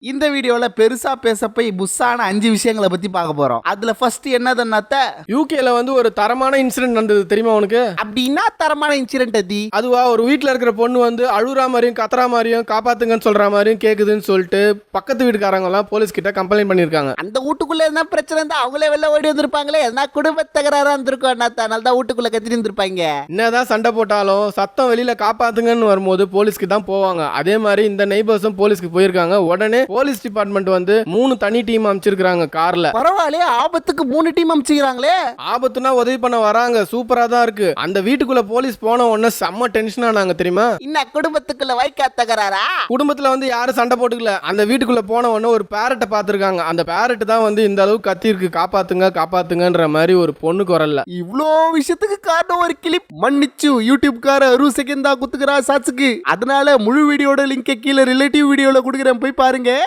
இந்த வீடியோல பெருசா பேச போய் புஸ்ஸான 5 விஷயங்களை பத்தி பார்க்க போறோம். அதுல ஃபர்ஸ்ட் என்னதுன்னாத்த யூகேல வந்து ஒரு தரமான இன்சிடென்ட் நடந்தது தெரியுமா உனக்கு? அப்படின்னா தரமான இன்சிடென்ட் அதி. அதுவா ஒரு வீட்ல இருக்கிற பொண்ணு வந்து அழுறா மாதிரியும் கத்துறா மாதிரியும் காப்பாத்துங்கன்னு சொல்ற மாதிரியும் கேக்குதுன்னு சொல்லிட்டு பக்கத்து வீட்டுக்காரங்க எல்லாம் போலீஸ் கிட்ட கம்ப்ளைண்ட் பண்ணிருக்காங்க. அந்த வீட்டுக்குள்ள என்ன பிரச்சனை இருந்தா அவங்களே வெளில ஓடி வந்திருப்பாங்களே. எதனா குடும்ப தகராறா இருந்திருக்கும். அதனால தான் வீட்டுக்குள்ள கத்திட்டு இருந்திருப்பாங்க. என்னதான் சண்டை போட்டாலும் சத்தம் வெளியில காப்பாத்துங்கன்னு வரும்போது போலீஸ்க்கு தான் போவாங்க. அதே மாதிரி இந்த நெய்பர்ஸும் போலீஸ்க்கு போயிருக்காங்க. உடனே போலீஸ் டிபார்ட்மெண்ட் வந்து 3 தனி டீம் அமைச்சிருக்காங்க கார்ல. பரவாயில்லையே, ஆபத்துக்கு 3 டீம் அமைச்சிக்கிறாங்களே. ஆபத்துனா உதவி பண்ண வராங்க. சூப்பரா தான் இருக்கு. அந்த வீட்டுக்குள்ள போலீஸ் போன உடனே செம்ம டென்ஷன் ஆனாங்க தெரியுமா? இன்னும் குடும்பத்துக்குள்ள வைக்க தகராறா? குடும்பத்துல வந்து யாரும் சண்டை போட்டுக்கல. அந்த வீட்டுக்குள்ள போன உடனே ஒரு பேரட்டை பாத்துருக்காங்க. அந்த பேரட் தான் வந்து இந்த அளவுக்கு கத்தி இருக்கு, காப்பாத்துங்க காப்பாத்துங்கன்ற மாதிரி ஒரு பொண்ணு குரல்ல. இவ்ளோ விஷயத்துக்கு காரணம் ஒரு கிளிப். மன்னிச்சு யூடியூப் கார 1 செகண்ட் தான் குத்துக்கிறா சாட்சுக்கு. அதனால முழு வீடியோட லிங்கை கீழே ரிலேட்டிவ் வீடியோல கொடுக்குறேன், போய் பாருங்க.